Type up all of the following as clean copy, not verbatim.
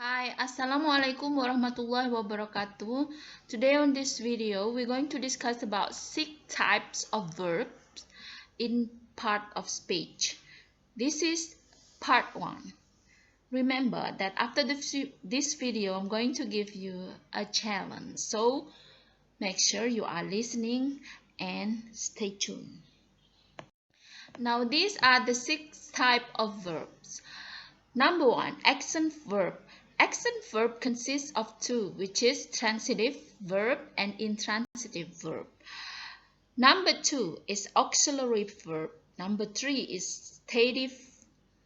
Hi, Assalamualaikum warahmatullahi wabarakatuh. Today on this video, we're going to discuss about 6 types of verbs in part of speech. This is part 1. Remember that after this video, I'm going to give you a challenge. So make sure you are listening and stay tuned. Now these are the 6 types of verbs. Number 1, accent verb. Accent verb consists of 2, which is transitive verb and intransitive verb. Number 2 is auxiliary verb. Number 3 is stative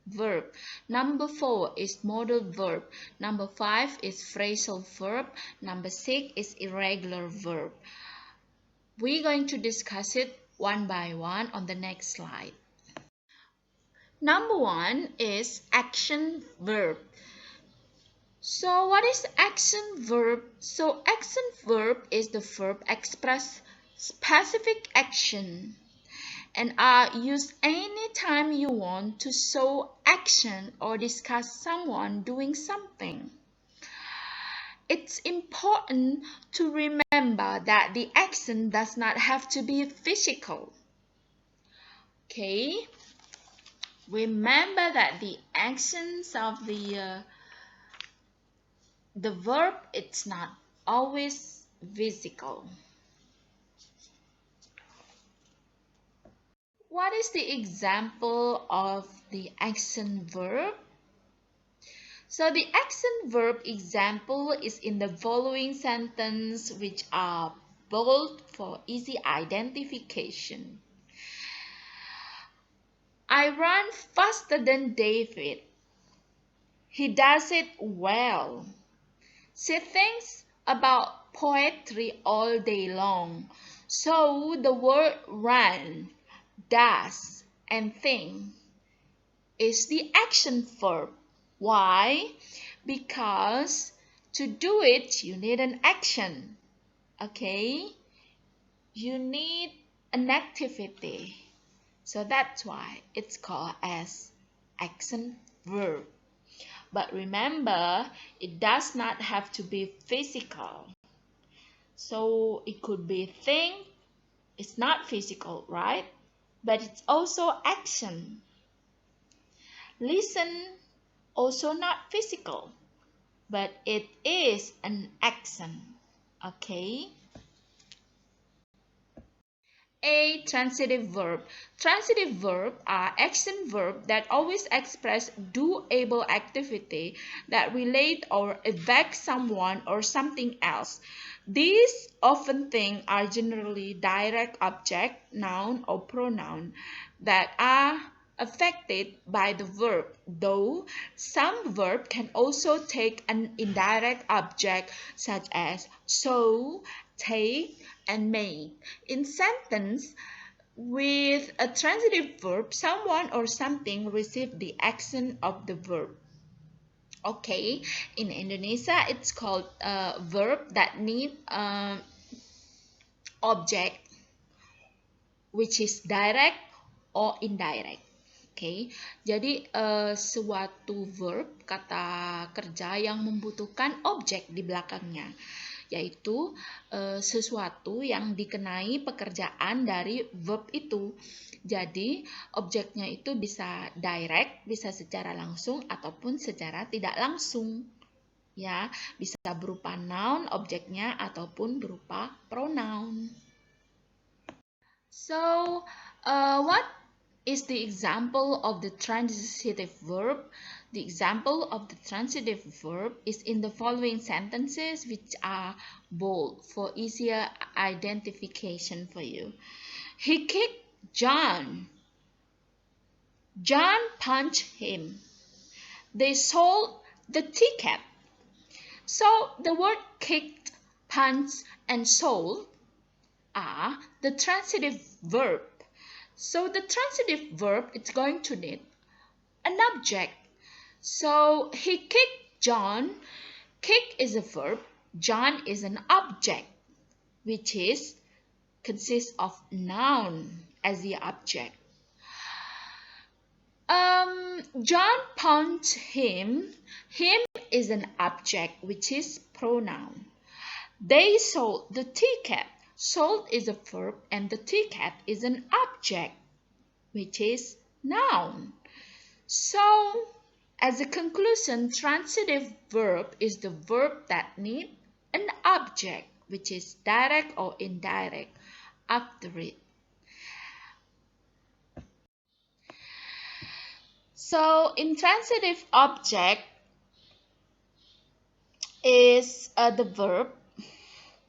verb. Number 4 is modal verb. Number 5 is phrasal verb. Number 6 is irregular verb. We're going to discuss it one by one on the next slide. Number 1 is action verb. So what is action verb? So action verb is the verb express specific action and are used anytime you want to show action or discuss someone doing something. It's important to remember that the action does not have to be physical. Okay? Remember that the actions of the verb, it's not always physical. What is the example of the action verb? So the action verb example is in the following sentence, which are bold for easy identification. I run faster than David. He does it well. She thinks about poetry all day long. So the word run, does, and think is the action verb. Why? Because to do it, you need an action. Okay? You need an activity. So that's why it's called as action verb. But remember, it does not have to be physical. So it could be think, it's not physical, right? But it's also action. Listen, also not physical, but it is an action. Okay? A transitive verb. Transitive verb are action verb that always express doable activity that relate or affect someone or something else. These often things are generally direct object, noun or pronoun that are affected by the verb, though some verb can also take an indirect object such as so, take, and make. In sentence with a transitive verb, someone or something receive the action of the verb. Okay, in Indonesia, it's called a verb that need object, which is direct or indirect. Oke, jadi suatu verb, kata kerja yang membutuhkan objek di belakangnya, yaitu sesuatu yang dikenai pekerjaan dari verb itu. Jadi objeknya itu bisa direct, bisa secara langsung ataupun secara tidak langsung. Ya, bisa berupa noun objeknya ataupun berupa pronoun. So, what is the example of the transitive verb? The example of the transitive verb is in the following sentences, which are bold for easier identification for you. He kicked John. John punched him. They sold the ticket. So the word kicked, punched, and sold are the transitive verb. So the transitive verb is going to need an object. So he kicked John. Kick is a verb. John is an object, which consists of noun as the object. John punched him. Him is an object, which is pronoun. They sold the ticket. Sold is a verb and the ticket is an object, which is noun. So, as a conclusion, transitive verb is the verb that needs an object, which is direct or indirect, after it. So, intransitive object is the verb,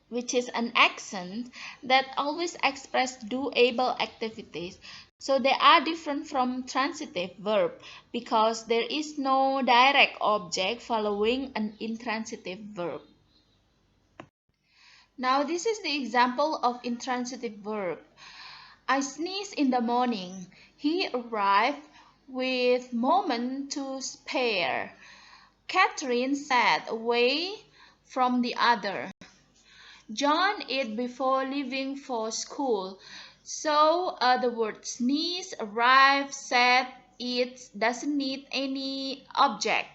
which is an accent that always express doable activities. So they are different from transitive verb because there is no direct object following an intransitive verb. Now this is the example of intransitive verb. I sneezed in the morning. He arrived with moment to spare. Catherine sat away from the other. John ate before leaving for school. So the word sneeze, arrive, sat, eat doesn't need any object,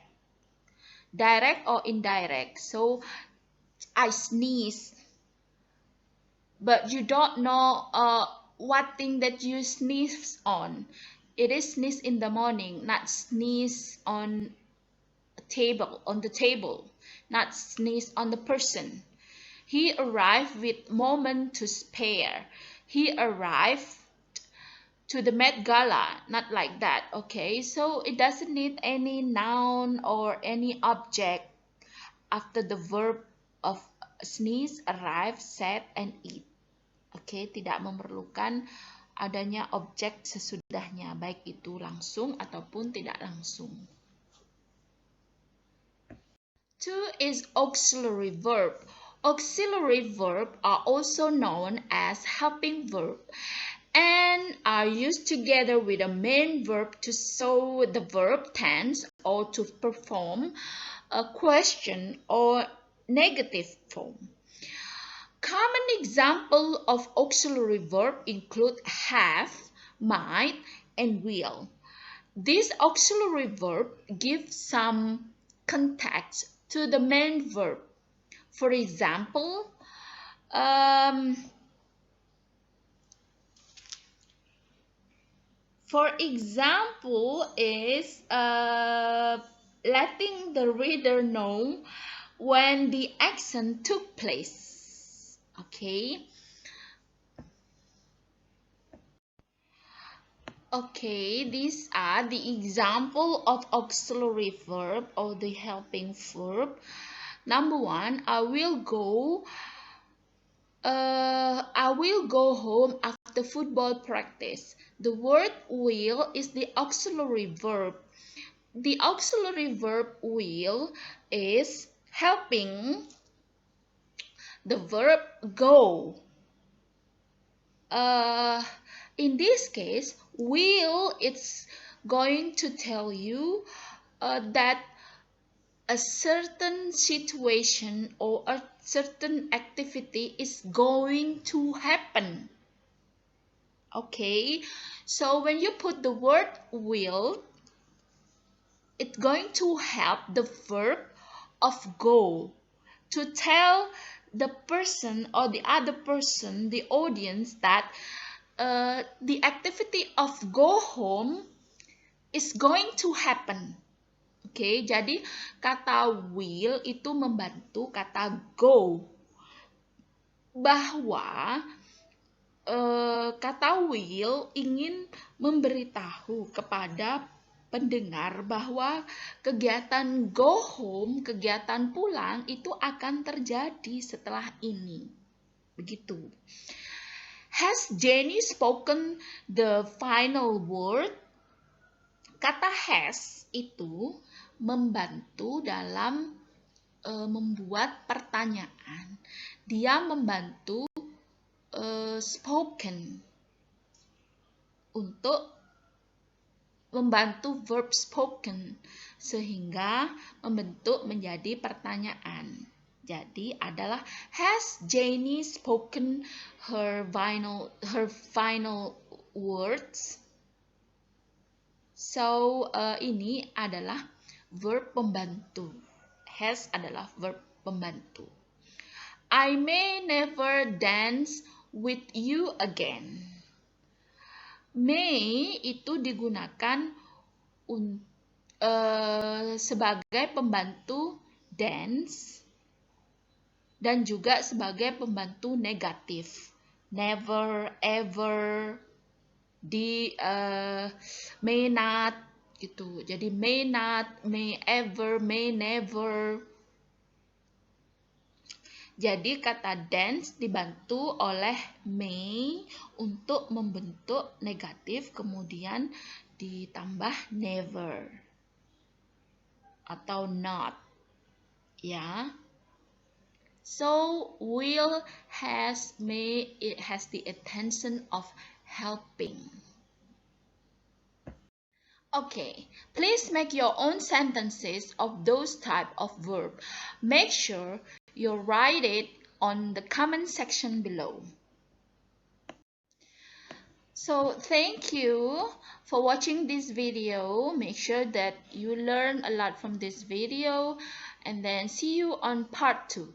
direct or indirect. So I sneeze, but you don't know what thing that you sneeze on. It is sneeze in the morning, not sneeze on the table, not sneeze on the person. He arrived with moment to spare. He arrived to the Met Gala, not like that, okay? So it doesn't need any noun or any object after the verb of sneeze, arrive, sat, and eat. Okay, tidak memerlukan adanya objek sesudahnya, baik itu langsung ataupun tidak langsung. 2 is auxiliary verb. Auxiliary verbs are also known as helping verb and are used together with a main verb to show the verb tense or to perform a question or negative form. Common examples of auxiliary verb include have, might, and will. This auxiliary verb gives some context to the main verb. For example, is letting the reader know when the action took place. Okay. Okay, these are the example of auxiliary verb or the helping verb. Number 1, I will go home after football practice. The word will is the auxiliary verb. The auxiliary verb will is helping the verb go. In this case, will it's going to tell you that a certain situation or a certain activity is going to happen. Okay, so when you put the word will, it's going to help the verb of go to tell the person or the other person, the audience, that the activity of go home is going to happen. Oke, jadi kata will itu membantu kata go. Bahwa kata will ingin memberitahu kepada pendengar bahwa kegiatan go home, kegiatan pulang itu akan terjadi setelah ini. Begitu. Has Jenny spoken the final word? Kata has itu membantu dalam membuat pertanyaan. Dia membantu spoken untuk membantu verb spoken sehingga membentuk menjadi pertanyaan. Jadi adalah has Jenny spoken her final words? So, ini adalah verb pembantu. Has adalah verb pembantu. I may never dance with you again. May itu digunakan sebagai pembantu dance dan juga sebagai pembantu negatif. Never, ever, may not gitu. Jadi may not, may ever, may never. Jadi kata dance dibantu oleh may untuk membentuk negatif, kemudian ditambah never atau not, ya. So will, has, may, it has the intention of helping. Okay, please make your own sentences of those type of verb. Make sure you write it on the comment section below. So thank you for watching this video. Make sure that you learn a lot from this video, and then see you on part 2.